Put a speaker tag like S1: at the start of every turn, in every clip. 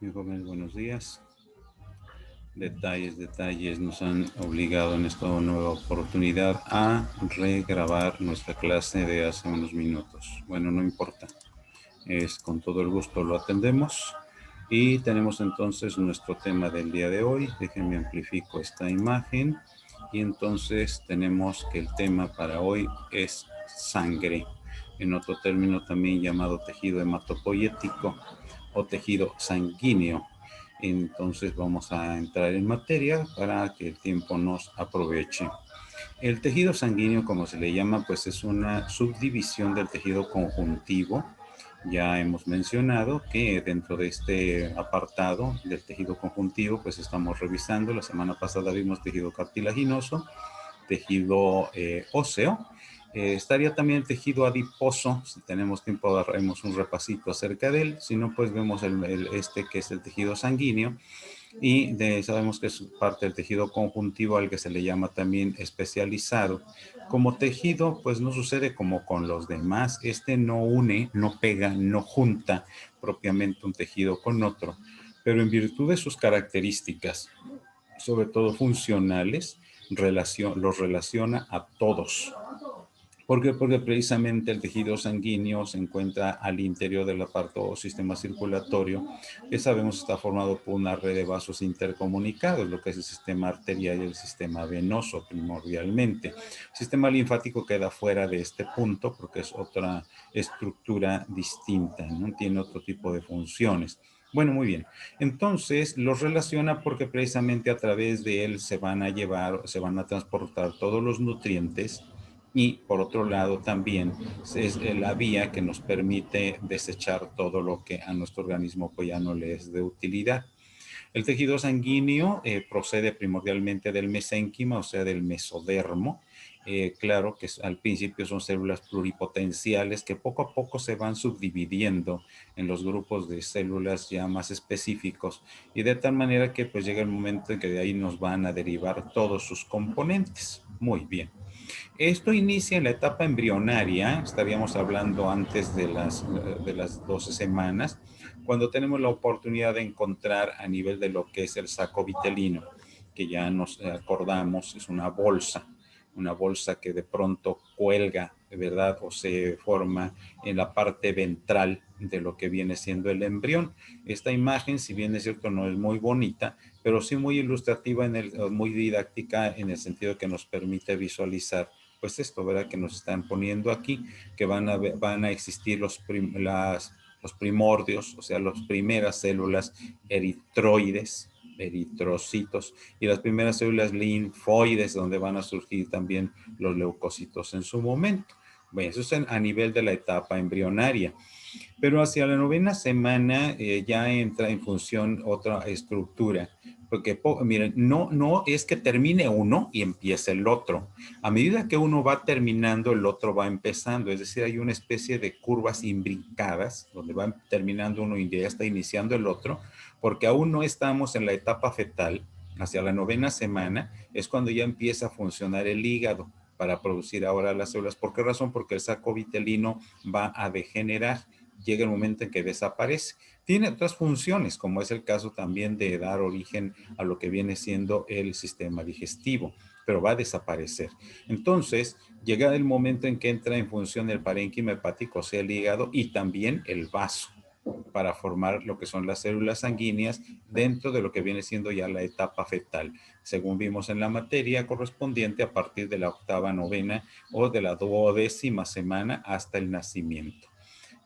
S1: Bien, jóvenes, buenos días. Detalles nos han obligado en esta nueva oportunidad a regrabar nuestra clase de hace unos minutos. Bueno, no importa, es con todo el gusto lo atendemos. Y tenemos entonces nuestro tema del día de hoy. Déjenme amplifico esta imagen. Y entonces tenemos que el tema para hoy es sangre. En otro término también llamado tejido hematopoyético o tejido sanguíneo. Entonces vamos a entrar en materia para que el tiempo nos aproveche. El tejido sanguíneo, como se le llama, pues es una subdivisión del tejido conjuntivo. Ya hemos mencionado que dentro de este apartado del tejido conjuntivo, pues estamos revisando. La semana pasada vimos tejido cartilaginoso, tejido óseo. Estaría también el tejido adiposo. Si tenemos tiempo, haremos un repasito acerca de él. Si no, pues vemos este que es el tejido sanguíneo. Y sabemos que es parte del tejido conjuntivo al que se le llama también especializado. Como tejido, pues no sucede como con los demás. Este no une, no pega, no junta propiamente un tejido con otro. Pero en virtud de sus características, sobre todo funcionales, los relaciona a todos. ¿Por qué? Porque precisamente el tejido sanguíneo se encuentra al interior del aparato o sistema circulatorio, que sabemos está formado por una red de vasos intercomunicados, lo que es el sistema arterial y el sistema venoso primordialmente. El sistema linfático queda fuera de este punto porque es otra estructura distinta, ¿no? Tiene otro tipo de funciones. Bueno, muy bien. Entonces los relaciona porque precisamente a través de él se van a llevar, se van a transportar todos los nutrientes y por otro lado también es la vía que nos permite desechar todo lo que a nuestro organismo pues ya no le es de utilidad. El tejido sanguíneo procede primordialmente del mesénquima, o sea, del mesodermo. Claro que al principio son células pluripotenciales que poco a poco se van subdividiendo en los grupos de células ya más específicos y de tal manera que pues llega el momento en que de ahí nos van a derivar todos sus componentes. Muy bien. Esto inicia en la etapa embrionaria, estaríamos hablando antes de las 12 semanas, cuando tenemos la oportunidad de encontrar a nivel de lo que es el saco vitelino, que ya nos acordamos, es una bolsa que de pronto cuelga, ¿verdad? O se forma en la parte ventral de lo que viene siendo el embrión. Esta imagen, si bien es cierto, no es muy bonita, pero sí muy ilustrativa, muy didáctica en el sentido que nos permite visualizar pues esto, ¿verdad? Que nos están poniendo aquí, que van a existir los primordios, o sea, las primeras células eritroides, eritrocitos, y las primeras células linfoides, donde van a surgir también los leucocitos en su momento. Bueno, eso es a nivel de la etapa embrionaria. Pero hacia la novena semana ya entra en función otra estructura. Porque, miren, no es que termine uno y empiece el otro. A medida que uno va terminando, el otro va empezando. Es decir, hay una especie de curvas imbrincadas, donde va terminando uno y ya está iniciando el otro, porque aún no estamos en la etapa fetal. Hacia la novena semana es cuando ya empieza a funcionar el hígado para producir ahora las células. ¿Por qué razón? Porque el saco vitelino va a degenerar, llega el momento en que desaparece. Tiene otras funciones, como es el caso también de dar origen a lo que viene siendo el sistema digestivo, pero va a desaparecer. Entonces, llega el momento en que entra en función el parénquima hepático, o sea, el hígado, y también el vaso para formar lo que son las células sanguíneas dentro de lo que viene siendo ya la etapa fetal, según vimos en la materia correspondiente a partir de la octava, novena o de la 12ª semana hasta el nacimiento.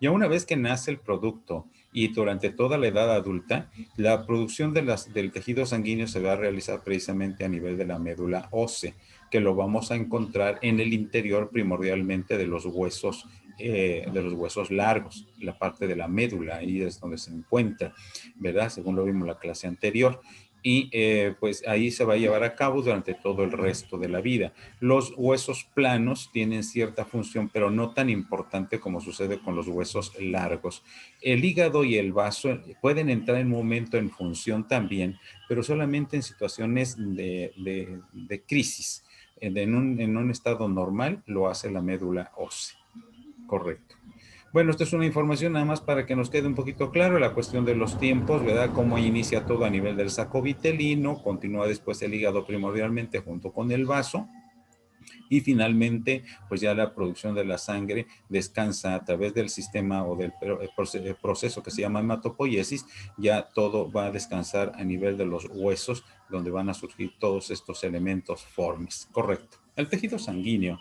S1: Ya una vez que nace el producto y durante toda la edad adulta, la producción del tejido sanguíneo se va a realizar precisamente a nivel de la médula ósea, que lo vamos a encontrar en el interior primordialmente de los huesos largos, la parte de la médula, ahí es donde se encuentra, ¿verdad? Según lo vimos en la clase anterior. Y pues ahí se va a llevar a cabo durante todo el resto de la vida. Los huesos planos tienen cierta función, pero no tan importante como sucede con los huesos largos. El hígado y el vaso pueden entrar en un momento en función también, pero solamente en situaciones de crisis. En un estado normal lo hace la médula ósea. Correcto. Bueno, esta es una información nada más para que nos quede un poquito claro la cuestión de los tiempos, ¿verdad? Cómo inicia todo a nivel del saco vitelino, continúa después el hígado primordialmente junto con el vaso, y finalmente, pues ya la producción de la sangre descansa a través del sistema o del proceso que se llama hematopoiesis, ya todo va a descansar a nivel de los huesos, donde van a surgir todos estos elementos formes. Correcto. El tejido sanguíneo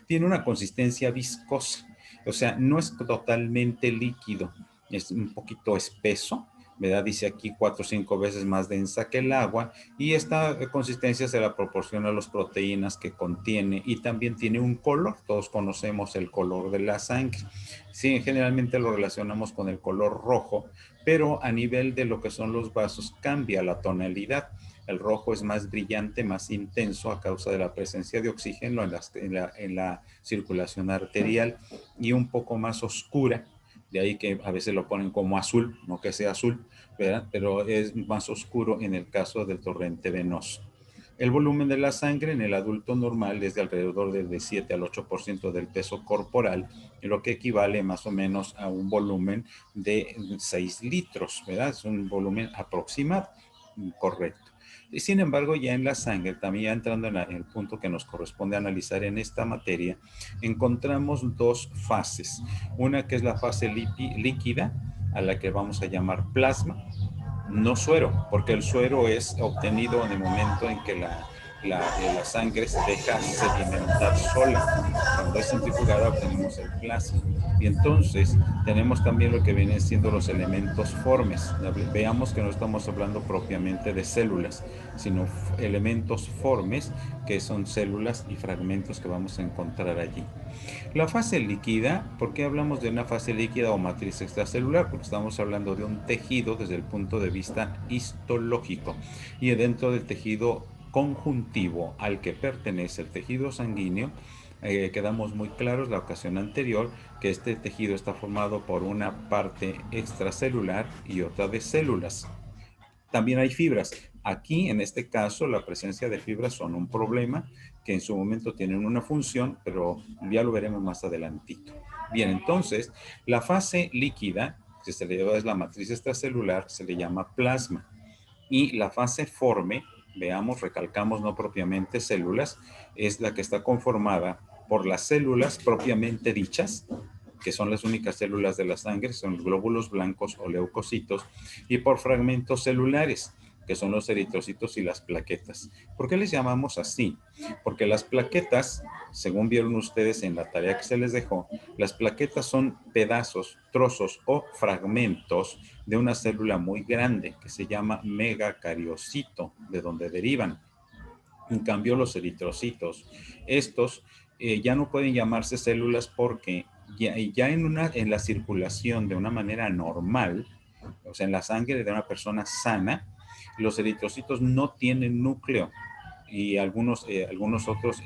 S1: tiene una consistencia viscosa, o sea, no es totalmente líquido, es un poquito espeso, ¿verdad? Dice aquí 4 o 5 veces más densa que el agua, y esta consistencia se la proporciona a las proteínas que contiene, y también tiene un color. Todos conocemos el color de la sangre. Sí, generalmente lo relacionamos con el color rojo, pero a nivel de lo que son los vasos cambia la tonalidad. El rojo es más brillante, más intenso a causa de la presencia de oxígeno en la circulación arterial, y un poco más oscura. De ahí que a veces lo ponen como azul, no que sea azul, ¿verdad? Pero es más oscuro en el caso del torrente venoso. El volumen de la sangre en el adulto normal es de alrededor de 7 al 8% del peso corporal, lo que equivale más o menos a un volumen de 6 litros, ¿verdad? Es un volumen aproximado, correcto. Y sin embargo, ya en la sangre, también ya entrando en el punto que nos corresponde analizar en esta materia, encontramos dos fases. Una que es la fase líquida, a la que vamos a llamar plasma, no suero, porque el suero es obtenido en el momento en que la sangre se deja sedimentar sola. Cuando es centrifugada obtenemos el plasma. Y entonces tenemos también lo que vienen siendo los elementos formes. Veamos que no estamos hablando propiamente de células, sino elementos formes, que son células y fragmentos que vamos a encontrar allí. La fase líquida, ¿por qué hablamos de una fase líquida o matriz extracelular? Porque estamos hablando de un tejido desde el punto de vista histológico, y dentro del tejido conjuntivo al que pertenece el tejido sanguíneo, quedamos muy claros la ocasión anterior que este tejido está formado por una parte extracelular y otra de células. También hay fibras. Aquí, en este caso, la presencia de fibras son un problema, que en su momento tienen una función, pero ya lo veremos más adelantito. Bien, entonces, la fase líquida, que se le llama, es la matriz extracelular, se le llama plasma. Y la fase forme, veamos, recalcamos, no propiamente células, es la que está conformada por las células propiamente dichas, que son las únicas células de la sangre, son los glóbulos blancos o leucocitos, y por fragmentos celulares, que son los eritrocitos y las plaquetas. ¿Por qué les llamamos así? Porque las plaquetas, según vieron ustedes en la tarea que se les dejó, las plaquetas son pedazos, trozos o fragmentos de una célula muy grande que se llama megacariocito, de donde derivan. En cambio, los eritrocitos, estos ya no pueden llamarse células porque ya en la circulación de una manera normal, o sea, en la sangre de una persona sana, los eritrocitos no tienen núcleo, y algunos otros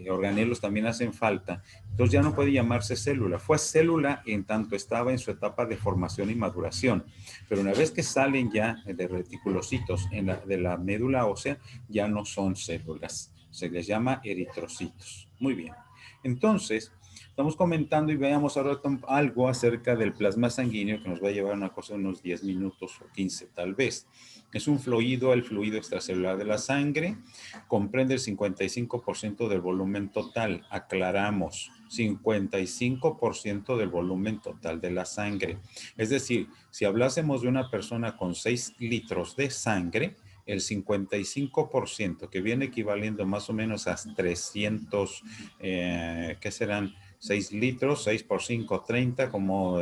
S1: organelos también hacen falta. Entonces ya no puede llamarse célula. Fue célula en tanto estaba en su etapa de formación y maduración, pero una vez que salen ya de reticulocitos de la médula ósea, ya no son células. Se les llama eritrocitos. Muy bien. Entonces, estamos comentando y veamos ahora algo acerca del plasma sanguíneo, que nos va a llevar una cosa de unos 10 minutos o 15 tal vez. Es un fluido, el fluido extracelular de la sangre, comprende el 55% del volumen total. Aclaramos, 55% del volumen total de la sangre. Es decir, si hablásemos de una persona con 6 litros de sangre, el 55%, que viene equivaliendo más o menos a 300, ¿qué serán? 6 litros, 6 por 5, 30, como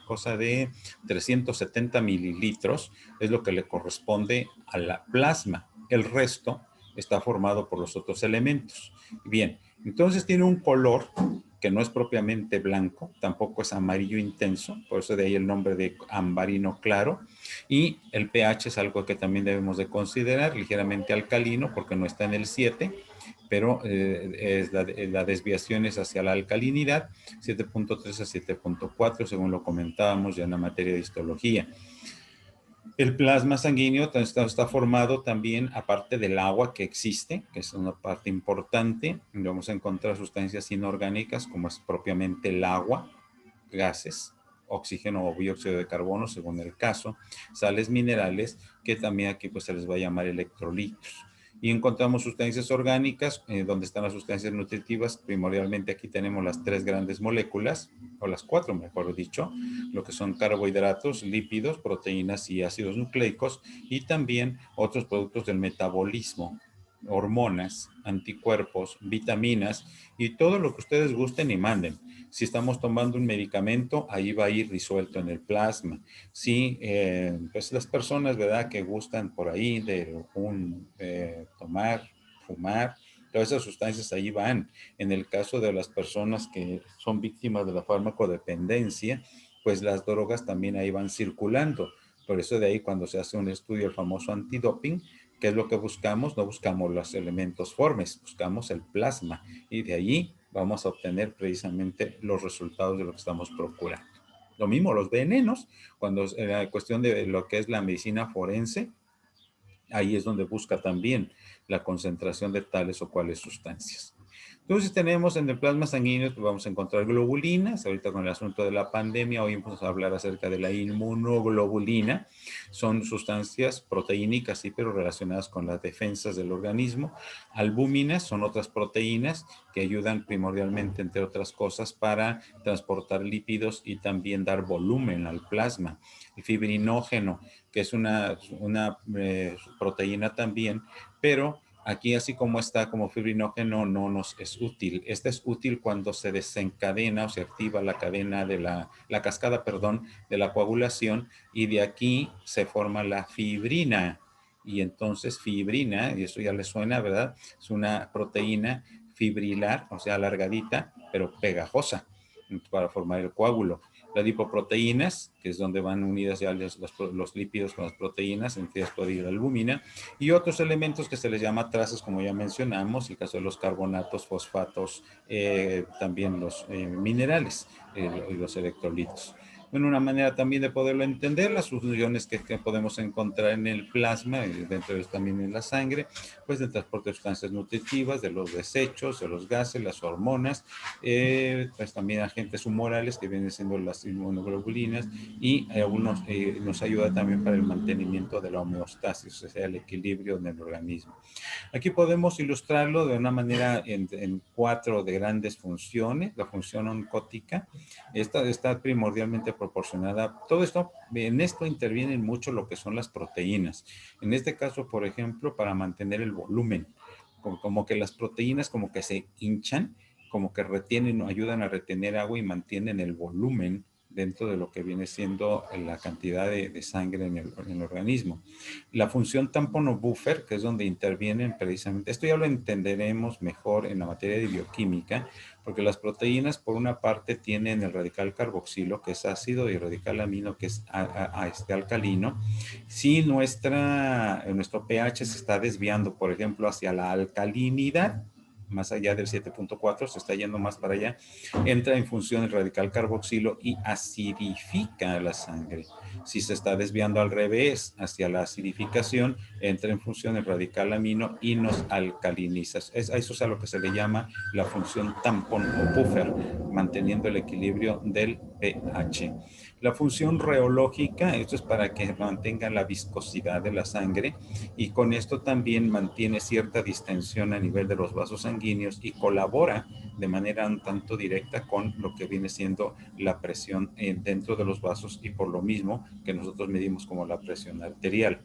S1: cosa de 370 mililitros, es lo que le corresponde a la plasma. El resto está formado por los otros elementos. Bien, entonces tiene un color que no es propiamente blanco, tampoco es amarillo intenso, por eso de ahí el nombre de ambarino claro, y el pH es algo que también debemos de considerar, ligeramente alcalino, porque no está en el 7, pero la desviación es hacia la alcalinidad, 7.3 a 7.4, según lo comentábamos ya en la materia de histología. El plasma sanguíneo está formado también, aparte del agua que existe, que es una parte importante, vamos a encontrar sustancias inorgánicas, como es propiamente el agua, gases, oxígeno o dióxido de carbono, según el caso, sales minerales, que también aquí pues se les va a llamar electrolitos. Y encontramos sustancias orgánicas, donde están las sustancias nutritivas. Primordialmente aquí tenemos las tres grandes moléculas, o las cuatro, mejor dicho, lo que son carbohidratos, lípidos, proteínas y ácidos nucleicos, y también otros productos del metabolismo, hormonas, anticuerpos, vitaminas y todo lo que ustedes gusten y manden. Si estamos tomando un medicamento, ahí va a ir disuelto en el plasma. Si pues las personas, ¿verdad?, que gustan por ahí de tomar, fumar, todas esas sustancias ahí van. En el caso de las personas que son víctimas de la farmacodependencia, pues las drogas también ahí van circulando. Por eso de ahí cuando se hace un estudio, el famoso antidoping, ¿qué es lo que buscamos? No buscamos los elementos formes, buscamos el plasma y de ahí vamos a obtener precisamente los resultados de lo que estamos procurando. Lo mismo los venenos, cuando es la cuestión de lo que es la medicina forense, ahí es donde busca también la concentración de tales o cuales sustancias. Entonces tenemos en el plasma sanguíneo, pues vamos a encontrar globulinas. Ahorita con el asunto de la pandemia, hoy vamos a hablar acerca de la inmunoglobulina. Son sustancias proteínicas, sí, pero relacionadas con las defensas del organismo. Albúminas son otras proteínas que ayudan primordialmente, entre otras cosas, para transportar lípidos y también dar volumen al plasma. El fibrinógeno, que es una proteína también, pero aquí, así como está como fibrinógeno, no nos es útil. Este es útil cuando se desencadena o se activa la cadena de la cascada, perdón, de la coagulación, y de aquí se forma la fibrina. Y entonces fibrina, y eso ya le suena, ¿verdad? Es una proteína fibrilar, o sea, alargadita, pero pegajosa para formar el coágulo. Las lipoproteínas, que es donde van unidas ya los lípidos con las proteínas, entre ellas puede ir la albúmina, y otros elementos que se les llama trazas, como ya mencionamos, el caso de los carbonatos, fosfatos, también los minerales y los electrolitos. Bueno, una manera también de poderlo entender, las funciones que podemos encontrar en el plasma, dentro de también en la sangre, pues del transporte de sustancias nutritivas, de los desechos, de los gases, las hormonas, pues también agentes humorales que vienen siendo las inmunoglobulinas, y nos ayuda también para el mantenimiento de la homeostasis, o sea, el equilibrio en el organismo. Aquí podemos ilustrarlo de una manera en cuatro de grandes funciones. La función oncótica, esta está primordialmente proporcionada. Todo esto, en esto intervienen mucho lo que son las proteínas. En este caso, por ejemplo, para mantener el volumen, como que las proteínas como que se hinchan, como que retienen o ayudan a retener agua y mantienen el volumen dentro de lo que viene siendo la cantidad de sangre en el organismo. La función tampón o buffer, que es donde intervienen precisamente, esto ya lo entenderemos mejor en la materia de bioquímica, porque las proteínas por una parte tienen el radical carboxilo, que es ácido, y el radical amino, que es alcalino. Si nuestro pH se está desviando, por ejemplo, hacia la alcalinidad, más allá del 7.4, se está yendo más para allá, entra en función el radical carboxilo y acidifica la sangre. Si se está desviando al revés, hacia la acidificación, entra en función el radical amino y nos alcaliniza. Eso es a lo que se le llama la función tampón o buffer, manteniendo el equilibrio del pH. La función reológica, esto es para que mantenga la viscosidad de la sangre, y con esto también mantiene cierta distensión a nivel de los vasos sanguíneos y colabora de manera un tanto directa con lo que viene siendo la presión dentro de los vasos, y por lo mismo que nosotros medimos como la presión arterial.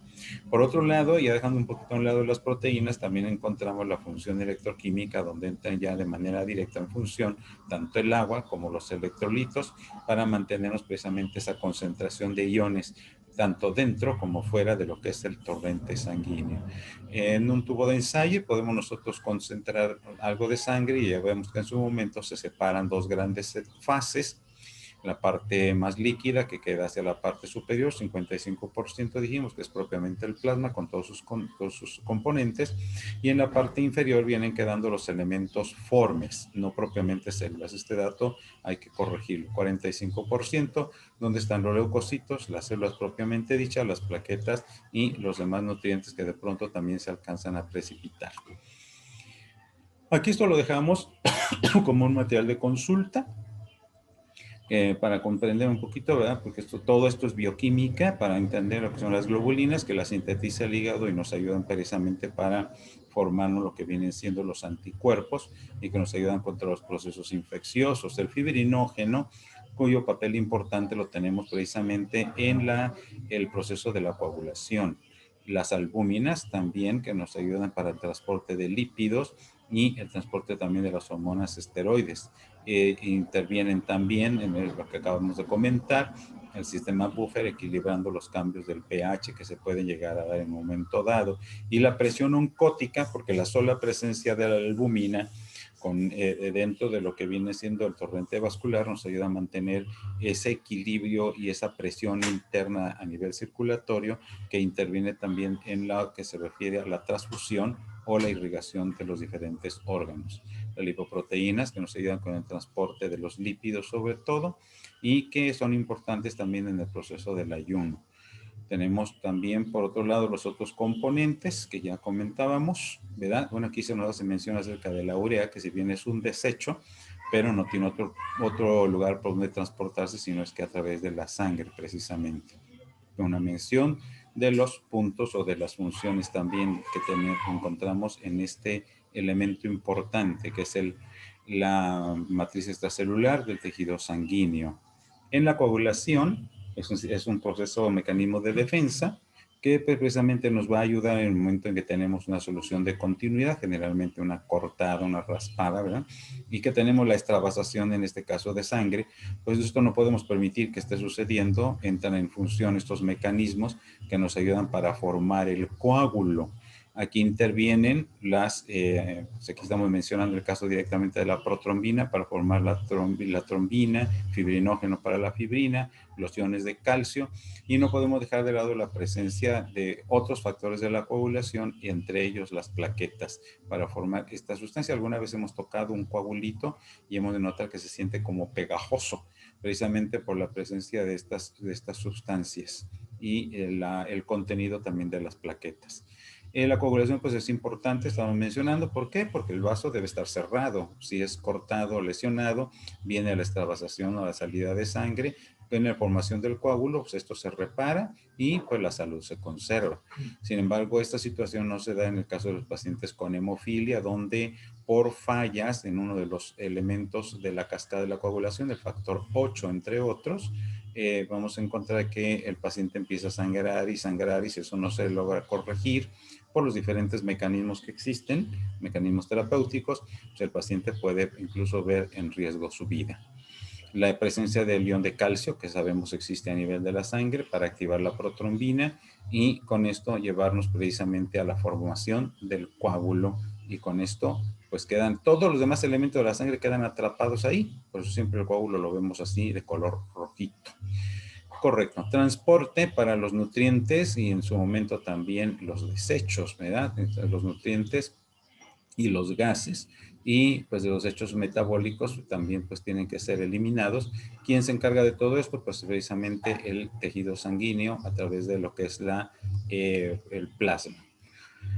S1: Por otro lado, ya dejando un poquito a un lado las proteínas, también encontramos la función electroquímica, donde entran ya de manera directa en función tanto el agua como los electrolitos, para mantenernos precisamente esa concentración de iones tanto dentro como fuera de lo que es el torrente sanguíneo. En un tubo de ensayo podemos nosotros concentrar algo de sangre, y ya vemos que en su momento se separan dos grandes fases. La parte más líquida, que queda hacia la parte superior, 55% dijimos que es propiamente el plasma con todos sus componentes, y en la parte inferior vienen quedando los elementos formes, no propiamente células. Este dato hay que corregirlo. 45%, donde están los leucocitos, las células propiamente dichas, las plaquetas y los demás nutrientes que de pronto también se alcanzan a precipitar. Aquí esto lo dejamos como un material de consulta. para comprender un poquito, ¿verdad? Porque todo esto es bioquímica, para entender lo que son las globulinas, que las sintetiza el hígado y nos ayudan precisamente para formarnos lo que vienen siendo los anticuerpos y que nos ayudan contra los procesos infecciosos. El fibrinógeno, cuyo papel importante lo tenemos precisamente en el proceso de la coagulación. Las albúminas también, que nos ayudan para el transporte de lípidos y el transporte también de las hormonas esteroides. Intervienen también en lo que acabamos de comentar, el sistema buffer, equilibrando los cambios del pH que se pueden llegar a dar en un momento dado. Y la presión oncótica, porque la sola presencia de la albúmina dentro de lo que viene siendo el torrente vascular nos ayuda a mantener ese equilibrio y esa presión interna a nivel circulatorio, que interviene también en lo que se refiere a la transfusión o la irrigación de los diferentes órganos. Las lipoproteínas, que nos ayudan con el transporte de los lípidos sobre todo, y que son importantes también en el proceso del ayuno. Tenemos también, por otro lado, los otros componentes que ya comentábamos, ¿verdad? Bueno, aquí se nos hace mención acerca de la urea, que si bien es un desecho, pero no tiene otro lugar por donde transportarse, sino es que a través de la sangre, precisamente. Una mención de los puntos o de las funciones también que encontramos en este elemento importante, que es la matriz extracelular del tejido sanguíneo. En la coagulación, es un proceso o mecanismo de defensa que precisamente nos va a ayudar en el momento en que tenemos una solución de continuidad, generalmente una cortada, una raspada, ¿verdad? Y que tenemos la extravasación, en este caso de sangre, pues esto no podemos permitir que esté sucediendo, entran en función estos mecanismos que nos ayudan para formar el coágulo. Aquí intervienen aquí estamos mencionando el caso directamente de la protrombina para formar la trombina, fibrinógeno para la fibrina, los iones de calcio, y no podemos dejar de lado la presencia de otros factores de la coagulación, y entre ellos las plaquetas, para formar esta sustancia. Alguna vez hemos tocado un coagulito y hemos de notar que se siente como pegajoso, precisamente por la presencia de estas sustancias y el contenido también de las plaquetas. La coagulación pues es importante, estamos mencionando. ¿Por qué? Porque el vaso debe estar cerrado. Si es cortado o lesionado, viene la extravasación o la salida de sangre. En la formación del coágulo, pues esto se repara y pues la salud se conserva. Sin embargo, esta situación no se da en el caso de los pacientes con hemofilia, donde por fallas en uno de los elementos de la cascada de la coagulación, el factor 8, entre otros, vamos a encontrar que el paciente empieza a sangrar y sangrar, y si eso no se logra corregir por los diferentes mecanismos que existen, mecanismos terapéuticos, pues el paciente puede incluso ver en riesgo su vida. La presencia del ion de calcio, que sabemos existe a nivel de la sangre, para activar la protrombina y con esto llevarnos precisamente a la formación del coágulo, y con esto pues quedan todos los demás elementos de la sangre quedan atrapados ahí. Por eso siempre el coágulo lo vemos así de color rojito. Correcto. Transporte para los nutrientes y en su momento también los desechos, ¿verdad? Los nutrientes y los gases, y pues de los hechos metabólicos también pues tienen que ser eliminados. ¿Quién se encarga de todo esto? Pues precisamente el tejido sanguíneo, a través de lo que es el plasma.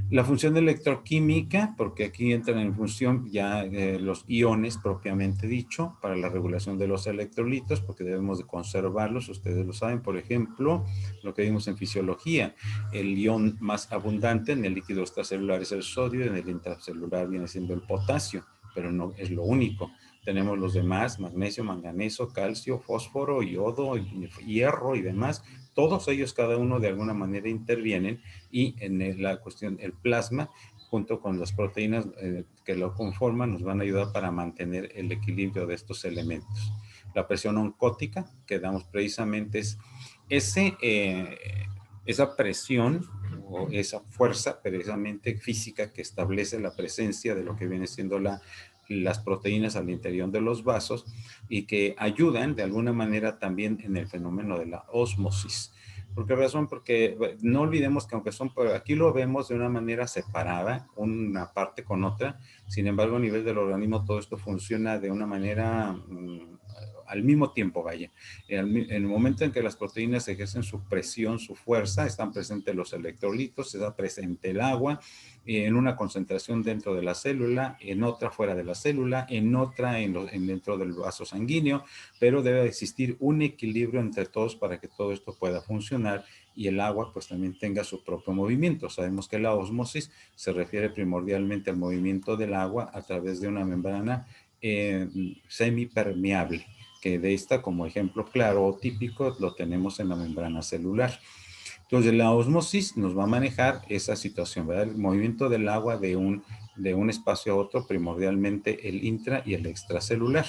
S1: La función electroquímica, porque aquí entran en función ya los iones propiamente dicho, para la regulación de los electrolitos, porque debemos de conservarlos, ustedes lo saben. Por ejemplo, lo que vimos en fisiología, el ion más abundante en el líquido extracelular es el sodio, en el intracelular viene siendo el potasio, pero no es lo único. Tenemos los demás: magnesio, manganeso, calcio, fósforo, yodo, hierro y demás. Todos ellos, cada uno de alguna manera intervienen, y en la cuestión, el plasma, junto con las proteínas que lo conforman, nos van a ayudar para mantener el equilibrio de estos elementos. La presión oncótica que damos precisamente es esa presión o esa fuerza precisamente física que establece la presencia de lo que viene siendo las proteínas al interior de los vasos, y que ayudan de alguna manera también en el fenómeno de la ósmosis. ¿Por qué razón? Porque no olvidemos que aunque aquí lo vemos de una manera separada, una parte con otra, sin embargo a nivel del organismo todo esto funciona de una manera al mismo tiempo, vaya. En el momento en que las proteínas ejercen su presión, su fuerza, están presentes los electrolitos, está presente el agua, en una concentración dentro de la célula, en otra fuera de la célula, en otra dentro del vaso sanguíneo, pero debe existir un equilibrio entre todos para que todo esto pueda funcionar y el agua pues también tenga su propio movimiento. Sabemos que la ósmosis se refiere primordialmente al movimiento del agua a través de una membrana semipermeable, que de esta como ejemplo claro o típico lo tenemos en la membrana celular. Entonces la ósmosis nos va a manejar esa situación, ¿verdad? El movimiento del agua de un espacio a otro, primordialmente el intra y el extracelular.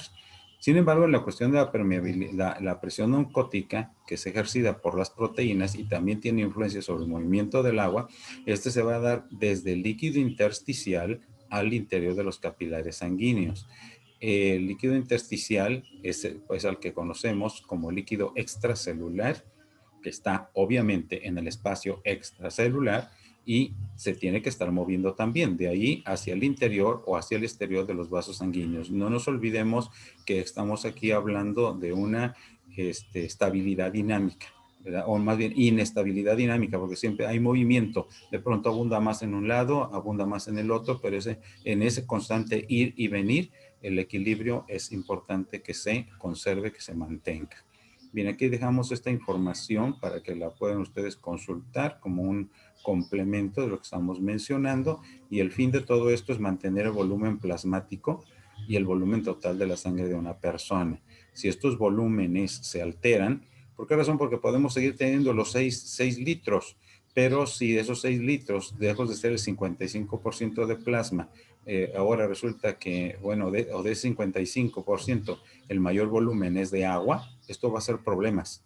S1: Sin embargo, en la cuestión de la permeabilidad, la presión oncótica, que es ejercida por las proteínas y también tiene influencia sobre el movimiento del agua, este se va a dar desde el líquido intersticial al interior de los capilares sanguíneos. El líquido intersticial es pues, al que conocemos como líquido extracelular, que está obviamente en el espacio extracelular y se tiene que estar moviendo también de ahí hacia el interior o hacia el exterior de los vasos sanguíneos. No nos olvidemos que estamos aquí hablando de una estabilidad dinámica, ¿verdad? O más bien inestabilidad dinámica, porque siempre hay movimiento. De pronto abunda más en un lado, abunda más en el otro, pero en ese constante ir y venir, el equilibrio es importante que se conserve, que se mantenga. Bien, aquí dejamos esta información para que la puedan ustedes consultar como un complemento de lo que estamos mencionando, y el fin de todo esto es mantener el volumen plasmático y el volumen total de la sangre de una persona. Si estos volúmenes se alteran, ¿por qué razón? Porque podemos seguir teniendo los 6 litros, pero si esos 6 litros, lejos de ser el 55% de plasma, ahora resulta que, bueno, de 55%, el mayor volumen es de agua, esto va a ser problemas.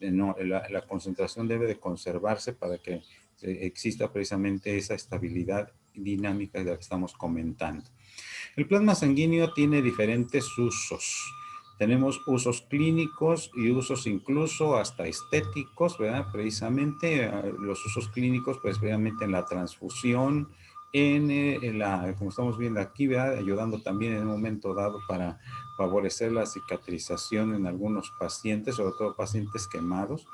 S1: No, la concentración debe de conservarse para que exista precisamente esa estabilidad dinámica de la que estamos comentando. El plasma sanguíneo tiene diferentes usos. Tenemos usos clínicos y usos incluso hasta estéticos, ¿verdad? Precisamente los usos clínicos, pues precisamente en la transfusión, como estamos viendo aquí, ¿verdad? Ayudando también en un momento dado para favorecer la cicatrización en algunos pacientes, sobre todo pacientes quemados,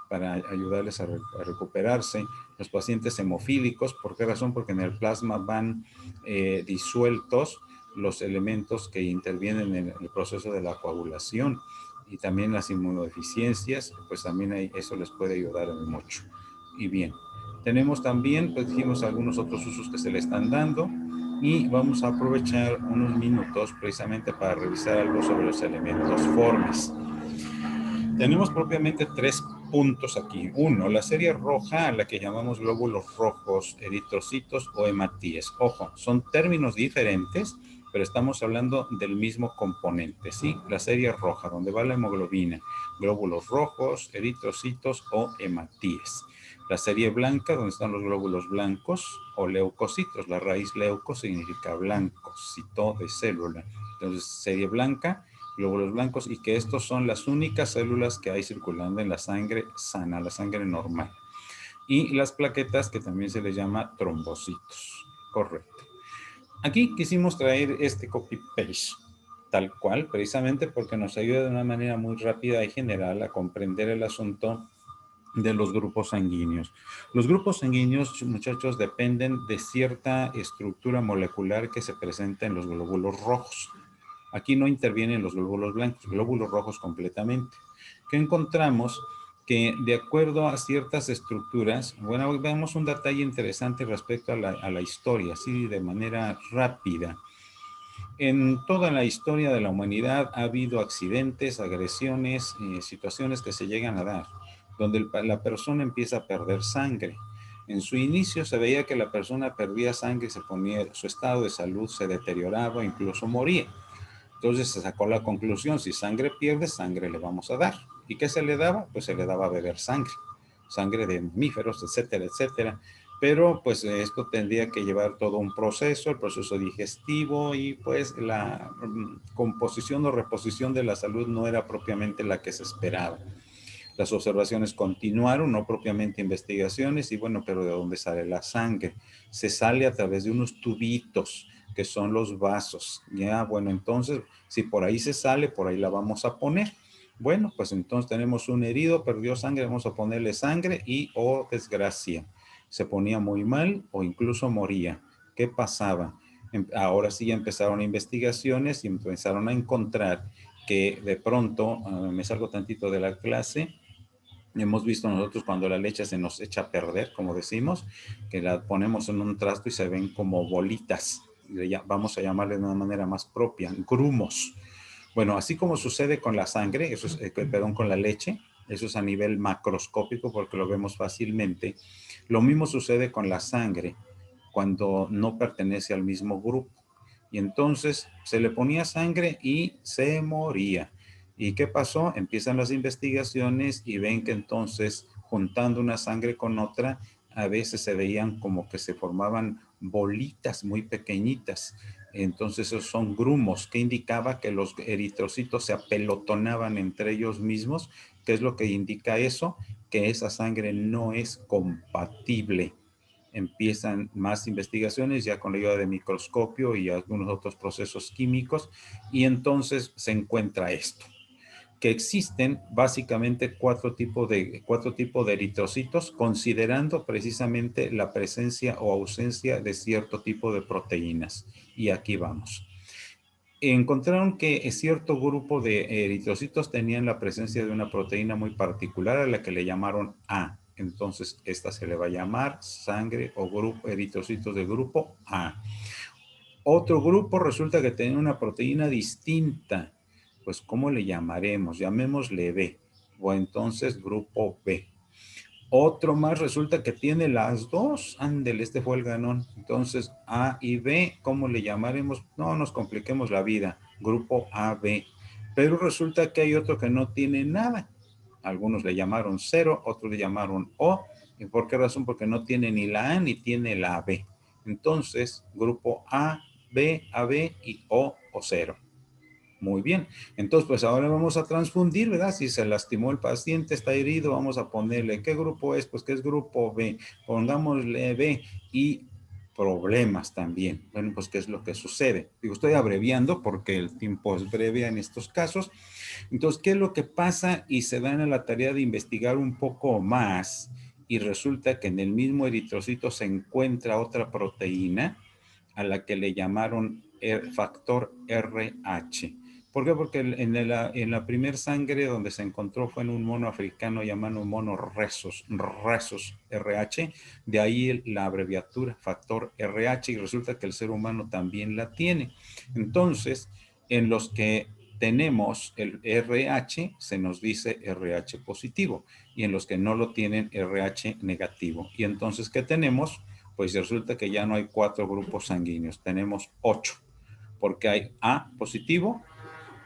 S1: para ayudarles a recuperarse. Los pacientes hemofílicos, ¿por qué razón? Porque en el plasma van disueltos los elementos que intervienen en el proceso de la coagulación, y también las inmunodeficiencias, pues también eso les puede ayudar mucho. Y bien, tenemos también, pues dijimos, algunos otros usos que se le están dando, y vamos a aprovechar unos minutos precisamente para revisar algo sobre los elementos formes. Tenemos propiamente 3 puntos aquí. Uno, la serie roja, a la que llamamos glóbulos rojos, eritrocitos o hematíes. Ojo, son términos diferentes, pero estamos hablando del mismo componente, ¿sí? La serie roja, donde va la hemoglobina, glóbulos rojos, eritrocitos o hematíes. La serie blanca, donde están los glóbulos blancos o leucocitos. La raíz leuco significa blanco, cito de célula. Entonces, serie blanca, glóbulos blancos, y que estos son las únicas células que hay circulando en la sangre sana, la sangre normal. Y las plaquetas, que también se les llama trombocitos. Correcto. Aquí quisimos traer este copy-paste tal cual, precisamente porque nos ayuda de una manera muy rápida y general a comprender el asunto de los grupos sanguíneos. Los grupos sanguíneos, muchachos, dependen de cierta estructura molecular que se presenta en los glóbulos rojos. Aquí no intervienen los glóbulos blancos, glóbulos rojos completamente. ¿Qué encontramos? Que de acuerdo a ciertas estructuras, bueno, vemos un detalle interesante respecto a la historia, así de manera rápida. En toda la historia de la humanidad ha habido accidentes, agresiones, situaciones que se llegan a dar, donde la persona empieza a perder sangre. En su inicio se veía que la persona perdía sangre, su estado de salud se deterioraba, incluso moría. Entonces se sacó la conclusión: si sangre pierde, sangre le vamos a dar. ¿Y qué se le daba? Pues se le daba a beber sangre de mamíferos, etcétera, etcétera. Pero pues esto tendría que llevar todo un proceso, el proceso digestivo, y pues la composición o reposición de la salud no era propiamente la que se esperaba. Las observaciones continuaron, no propiamente investigaciones, y bueno, pero ¿de dónde sale la sangre? Se sale a través de unos tubitos que son los vasos. Ya, bueno, entonces, si por ahí se sale, por ahí la vamos a poner. Bueno, pues entonces tenemos un herido, perdió sangre, vamos a ponerle sangre y, oh, desgracia, se ponía muy mal o incluso moría. ¿Qué pasaba? Ahora sí ya empezaron investigaciones y empezaron a encontrar que de pronto, me salgo tantito de la clase, hemos visto nosotros cuando la leche se nos echa a perder, como decimos, que la ponemos en un trasto y se ven como bolitas. Vamos a llamarle de una manera más propia, grumos. Bueno, así como sucede con la sangre, eso es, perdón, con la leche, eso es a nivel macroscópico porque lo vemos fácilmente. Lo mismo sucede con la sangre cuando no pertenece al mismo grupo. Y entonces se le ponía sangre y se moría. ¿Y qué pasó? Empiezan las investigaciones y ven que entonces juntando una sangre con otra, a veces se veían como que se formaban bolitas muy pequeñitas. Entonces esos son grumos, que indicaba que los eritrocitos se apelotonaban entre ellos mismos. ¿Qué es lo que indica eso? Que esa sangre no es compatible. Empiezan más investigaciones ya con la ayuda de microscopio y algunos otros procesos químicos y entonces se encuentra esto, que existen básicamente cuatro tipos de eritrocitos, considerando precisamente la presencia o ausencia de cierto tipo de proteínas. Y aquí vamos. Encontraron que cierto grupo de eritrocitos tenían la presencia de una proteína muy particular a la que le llamaron A. Entonces, esta se le va a llamar sangre o grupo, eritrocitos de grupo A. Otro grupo resulta que tenía una proteína distinta. Pues, ¿cómo le llamaremos? Llamémosle B. O entonces grupo B. Otro más resulta que tiene las dos. Ándele, este fue el ganón. Entonces, A y B, ¿cómo le llamaremos? No nos compliquemos la vida. Grupo AB. Pero resulta que hay otro que no tiene nada. Algunos le llamaron 0, otros le llamaron O. ¿Y por qué razón? Porque no tiene ni la A ni tiene la B. Entonces, grupo A, B, AB y O 0. Muy bien. Entonces, pues ahora vamos a transfundir, ¿verdad? Si se lastimó el paciente, está herido, vamos a ponerle, ¿qué grupo es? Pues que es grupo B. Pongámosle B y problemas también. Bueno, pues ¿qué es lo que sucede? Digo, estoy abreviando porque el tiempo es breve en estos casos. Entonces, ¿qué es lo que pasa? Y se dan a la tarea de investigar un poco más y resulta que en el mismo eritrocito se encuentra otra proteína a la que le llamaron factor RH. ¿Por qué? Porque en la primer sangre donde se encontró fue en un mono africano llamado mono Rhesus RH, de ahí la abreviatura factor RH y resulta que el ser humano también la tiene. Entonces, en los que tenemos el RH, se nos dice RH positivo y en los que no lo tienen RH negativo. Y entonces, ¿qué tenemos? Pues resulta que ya no hay 4 grupos sanguíneos, tenemos 8, porque hay A positivo,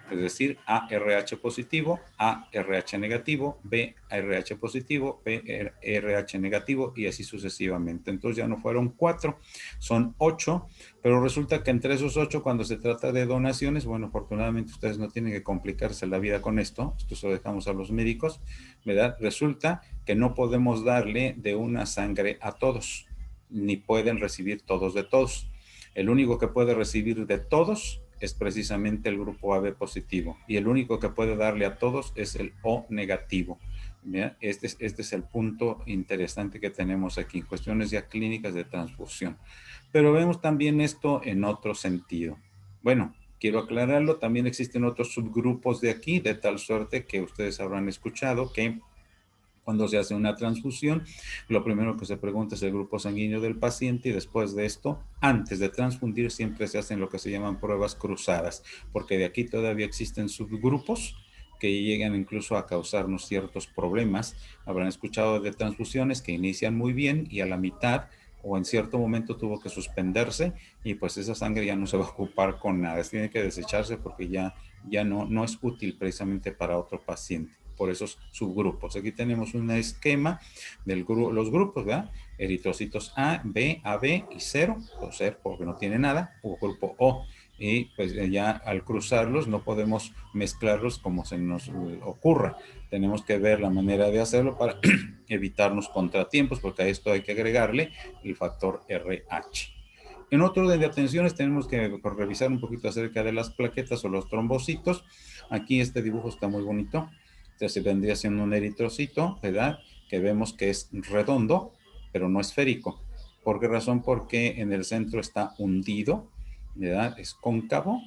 S1: es decir, ARH positivo, ARH negativo, BRH positivo, BRH negativo y así sucesivamente. Entonces ya no fueron 4, son 8, pero resulta que entre esos 8, cuando se trata de donaciones, bueno, afortunadamente ustedes no tienen que complicarse la vida con esto se lo dejamos a los médicos, ¿verdad? Resulta que no podemos darle de una sangre a todos, ni pueden recibir todos de todos. El único que puede recibir de todos es precisamente el grupo AB positivo y el único que puede darle a todos es el O negativo. Este es el punto interesante que tenemos aquí, cuestiones ya clínicas de transfusión. Pero vemos también esto en otro sentido. Bueno, quiero aclararlo, también existen otros subgrupos de aquí, de tal suerte que ustedes habrán escuchado que cuando se hace una transfusión, lo primero que se pregunta es el grupo sanguíneo del paciente y después de esto, antes de transfundir, siempre se hacen lo que se llaman pruebas cruzadas, porque de aquí todavía existen subgrupos que llegan incluso a causarnos ciertos problemas. Habrán escuchado de transfusiones que inician muy bien y a la mitad o en cierto momento tuvo que suspenderse y pues esa sangre ya no se va a ocupar con nada, tiene que desecharse porque ya no es útil precisamente para otro paciente por esos subgrupos. Aquí tenemos un esquema de los grupos, ¿verdad? Eritrocitos A, B, AB y 0, o 0 porque no tiene nada, o grupo O. Y pues ya al cruzarlos no podemos mezclarlos como se nos ocurra. Tenemos que ver la manera de hacerlo para evitarnos contratiempos, porque a esto hay que agregarle el factor RH. En otro orden de atenciones tenemos que revisar un poquito acerca de las plaquetas o los trombocitos. Aquí este dibujo está muy bonito. Entonces vendría siendo un eritrocito, ¿verdad? Que vemos que es redondo, pero no esférico. ¿Por qué razón? Porque en el centro está hundido, ¿verdad? Es cóncavo.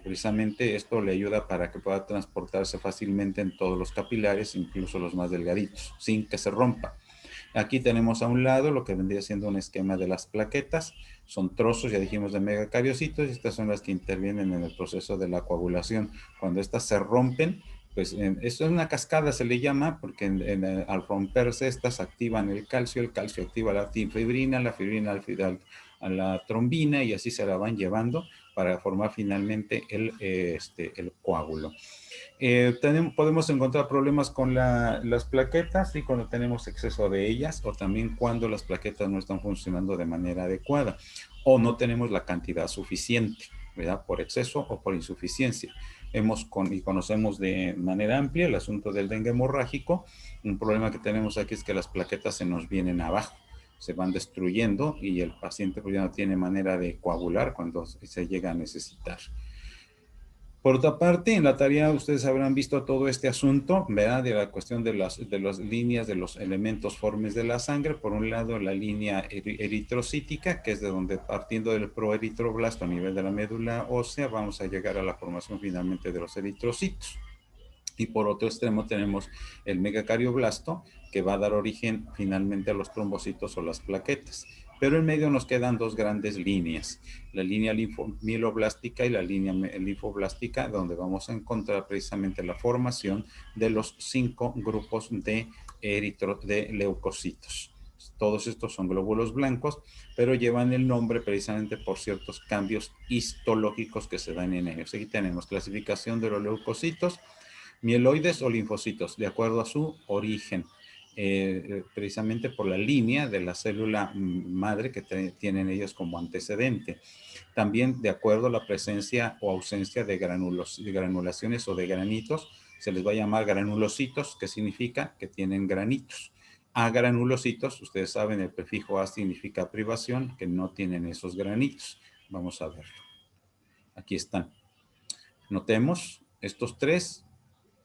S1: Precisamente esto le ayuda para que pueda transportarse fácilmente en todos los capilares, incluso los más delgaditos, sin que se rompa. Aquí tenemos a un lado lo que vendría siendo un esquema de las plaquetas. Son trozos, ya dijimos, de megacariocitos, y estas son las que intervienen en el proceso de la coagulación. Cuando estas se rompen, pues esto es una cascada, se le llama, porque al romperse estas activan el calcio activa la fibrina a la trombina, y así se la van llevando para formar finalmente el coágulo. Podemos encontrar problemas con las plaquetas y cuando tenemos exceso de ellas, o también cuando las plaquetas no están funcionando de manera adecuada o no tenemos la cantidad suficiente, ¿verdad? Por exceso o por insuficiencia. Y conocemos de manera amplia el asunto del dengue hemorrágico. Un problema que tenemos aquí es que las plaquetas se nos vienen abajo, se van destruyendo y el paciente pues ya no tiene manera de coagular cuando se llega a necesitar. Por otra parte, en la tarea ustedes habrán visto todo este asunto, ¿verdad? De la cuestión de las líneas, de los elementos formes de la sangre. Por un lado, la línea eritrocítica, que es de donde, partiendo del proeritroblasto a nivel de la médula ósea, vamos a llegar a la formación finalmente de los eritrocitos. Y por otro extremo tenemos el megacardioblasto, que va a dar origen finalmente a los trombocitos o las plaquetas. Pero en medio nos quedan dos grandes líneas, la línea mieloblástica y la línea linfoblástica, donde vamos a encontrar precisamente la formación de los 5 grupos de leucocitos. Todos estos son glóbulos blancos, pero llevan el nombre precisamente por ciertos cambios histológicos que se dan en ellos. Aquí tenemos clasificación de los leucocitos, mieloides o linfocitos, de acuerdo a su origen, precisamente por la línea de la célula madre que tienen ellos como antecedente. También de acuerdo a la presencia o ausencia de granulaciones o de granitos, se les va a llamar granulocitos, que significa que tienen granitos. A granulocitos, ustedes saben, el prefijo A significa privación, que no tienen esos granitos. Vamos a verlo. Aquí están. Notemos, estos tres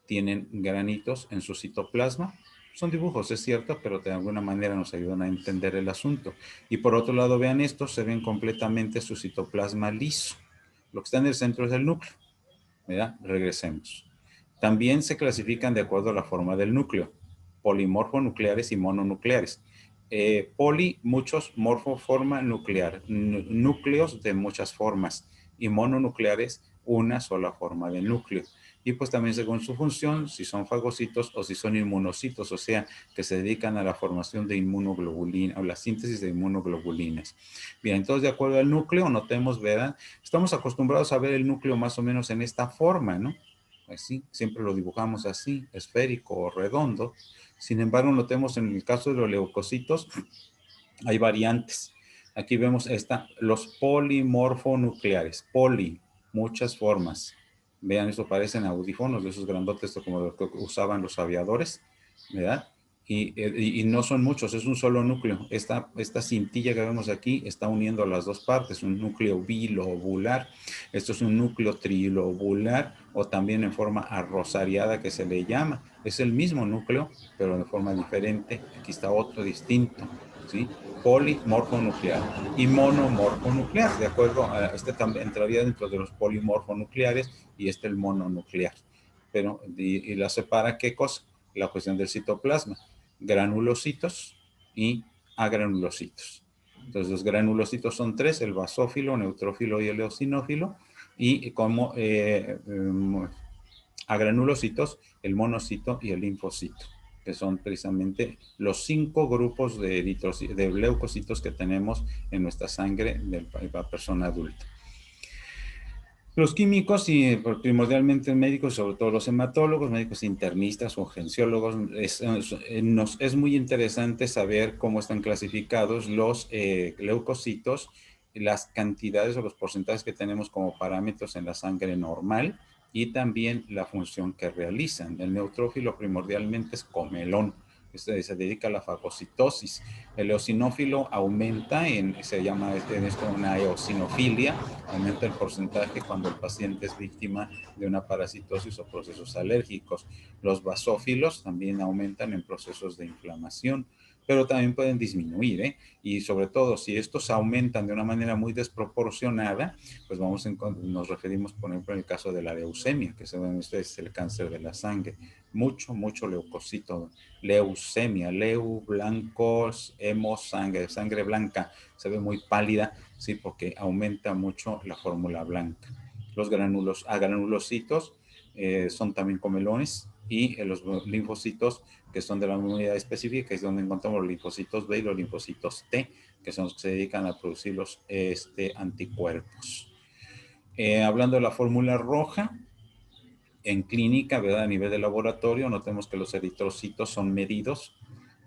S1: tienen granitos en su citoplasma. Son dibujos, es cierto, pero de alguna manera nos ayudan a entender el asunto. Y por otro lado, vean estos, se ven completamente su citoplasma liso. Lo que está en el centro es el núcleo, ¿verdad? Regresemos. También se clasifican de acuerdo a la forma del núcleo, polimorfonucleares y mononucleares. Muchos, morfoforma nuclear, núcleos de muchas formas, y mononucleares, una sola forma de núcleo. Y pues también según su función, si son fagocitos o si son inmunocitos, o sea, que se dedican a la formación de inmunoglobulinas o la síntesis de inmunoglobulinas. Bien, entonces de acuerdo al núcleo, notemos, ¿verdad? Estamos acostumbrados a ver el núcleo más o menos en esta forma, ¿no? Así, siempre lo dibujamos así, esférico o redondo. Sin embargo, notemos en el caso de los leucocitos, hay variantes. Aquí vemos los polimorfonucleares, muchas formas. Vean, eso parecen audífonos de esos grandotes como los que usaban los aviadores, ¿verdad? Y no son muchos, es un solo núcleo. Esta cintilla que vemos aquí está uniendo las dos partes, un núcleo bilobular. Esto es un núcleo trilobular, o también en forma arrosariada que se le llama. Es el mismo núcleo, pero de forma diferente. Aquí está otro distinto, ¿sí? Polimorfonuclear y monomorfonuclear, de acuerdo a este también entraría dentro de los polimorfonucleares, y el mononuclear. Pero, y la separa, ¿qué cosa? La cuestión del citoplasma, granulocitos y agranulocitos. Entonces los granulocitos son tres: el basófilo, neutrófilo y el eosinófilo, y como agranulocitos, el monocito y el linfocito, que son precisamente los 5 grupos de leucocitos que tenemos en nuestra sangre de la persona adulta. Los químicos, y primordialmente médicos, sobre todo los hematólogos, médicos internistas o urgenciólogos, es muy interesante saber cómo están clasificados los leucocitos, las cantidades o los porcentajes que tenemos como parámetros en la sangre normal, y también la función que realizan. El neutrófilo primordialmente es comelón, se dedica a la fagocitosis. El eosinófilo aumenta, se llama esto una eosinofilia, aumenta el porcentaje cuando el paciente es víctima de una parasitosis o procesos alérgicos. Los basófilos también aumentan en procesos de inflamación, pero también pueden disminuir, ¿eh? Y sobre todo, si estos aumentan de una manera muy desproporcionada, pues nos referimos, por ejemplo, en el caso de la leucemia, que es el cáncer de la sangre. Mucho leucocito, leucemia, leu, blancos, hemos, sangre blanca, se ve muy pálida, sí, porque aumenta mucho la fórmula blanca. Los granulocitos son también comelones, y los linfocitos, que son de la inmunidad específica, es donde encontramos los linfocitos B y los linfocitos T, que son los que se dedican a producir los anticuerpos. Hablando de la fórmula roja, en clínica, ¿verdad? A nivel de laboratorio, notemos que los eritrocitos son medidos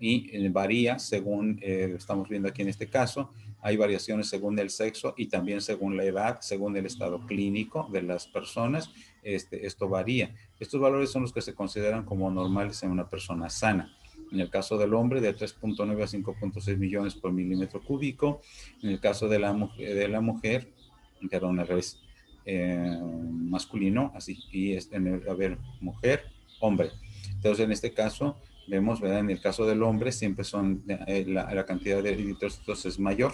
S1: y varía según, estamos viendo aquí en este caso, hay variaciones según el sexo y también según la edad, según el estado clínico de las personas, esto varía. Estos valores son los que se consideran como normales en una persona sana. En el caso del hombre, de 3.9 a 5.6 millones por milímetro cúbico. En el caso de la mujer, perdón, al revés, masculino, así, y a ver, mujer, hombre. Entonces, en este caso, vemos, ¿verdad? En el caso del hombre, siempre la cantidad de eritrocitos es mayor,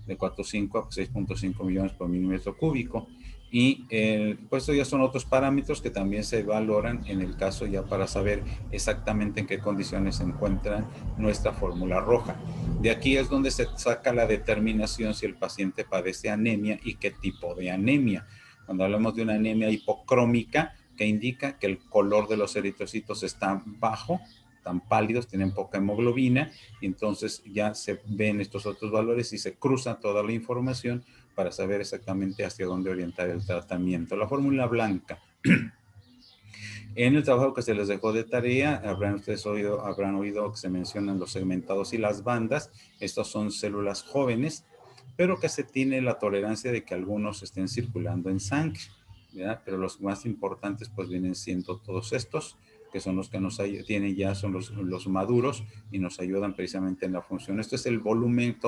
S1: de 4.5 a 6.5 millones por milímetro cúbico. Y pues estos ya son otros parámetros que también se valoran en el caso ya para saber exactamente en qué condiciones se encuentra nuestra fórmula roja. De aquí es donde se saca la determinación si el paciente padece anemia y qué tipo de anemia. Cuando hablamos de una anemia hipocrómica, que indica que el color de los eritrocitos está bajo, están pálidos, tienen poca hemoglobina, y entonces ya se ven estos otros valores y se cruza toda la información para saber exactamente hacia dónde orientar el tratamiento. La fórmula blanca. En el trabajo que se les dejó de tarea, habrán oído que se mencionan los segmentados y las bandas. Estos son células jóvenes, pero que se tiene la tolerancia de que algunos estén circulando en sangre, ¿verdad? Pero los más importantes pues vienen siendo todos estos, que son los que tienen ya, son los maduros y nos ayudan precisamente en la función. Este es el volumen,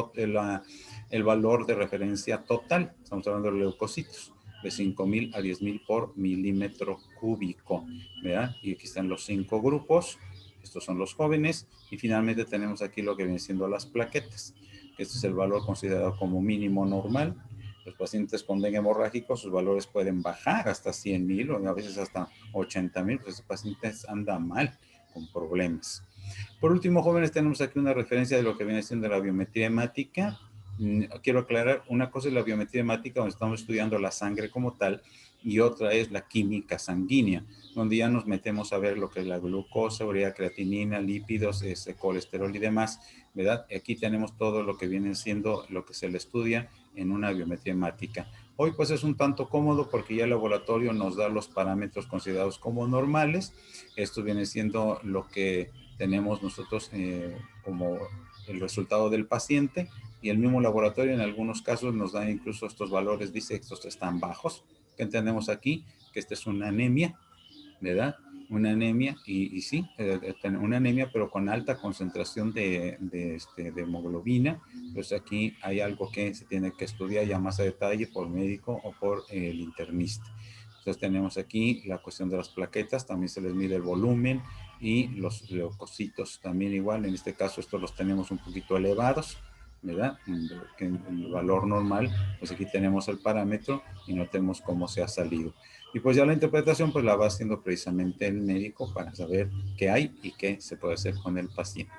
S1: el valor de referencia total, estamos hablando de leucocitos, de 5.000 a 10.000 por milímetro cúbico, ¿verdad? Y aquí están los 5 grupos, estos son los jóvenes, y finalmente tenemos aquí lo que viene siendo las plaquetas. Este es el valor considerado como mínimo normal. Los pacientes con dengue hemorrágico, sus valores pueden bajar hasta 100.000 o a veces hasta 80.000, pues estos pacientes andan mal, con problemas. Por último, jóvenes, tenemos aquí una referencia de lo que viene siendo la biometría hemática. Quiero aclarar, una cosa es la biometría hemática, donde estamos estudiando la sangre como tal, y otra es la química sanguínea, donde ya nos metemos a ver lo que es la glucosa, urea, creatinina, lípidos, colesterol y demás, ¿verdad? Aquí tenemos todo lo que viene siendo lo que se le estudia en una biometría hemática. Hoy pues es un tanto cómodo porque ya el laboratorio nos da los parámetros considerados como normales. Esto viene siendo lo que tenemos nosotros como el resultado del paciente, y el mismo laboratorio en algunos casos nos da incluso estos valores, dice estos están bajos. ¿Qué entendemos aquí? Que esta es una anemia, ¿verdad? Una anemia, y sí, una anemia, pero con alta concentración de hemoglobina. Pues aquí hay algo que se tiene que estudiar ya más a detalle por médico o por el internista. Entonces tenemos aquí la cuestión de las plaquetas, también se les mide el volumen, y los leucocitos también igual, en este caso estos los tenemos un poquito elevados, ¿verdad? Que en el valor normal, pues aquí tenemos el parámetro y notemos cómo se ha salido. Y pues ya la interpretación pues la va haciendo precisamente el médico para saber qué hay y qué se puede hacer con el paciente.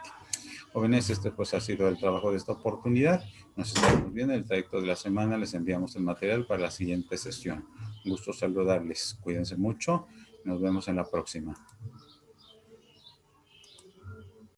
S1: Jóvenes, este pues ha sido el trabajo de esta oportunidad. Nos estamos viendo en el trayecto de la semana. Les enviamos el material para la siguiente sesión. Un gusto saludarles. Cuídense mucho. Nos vemos en la próxima.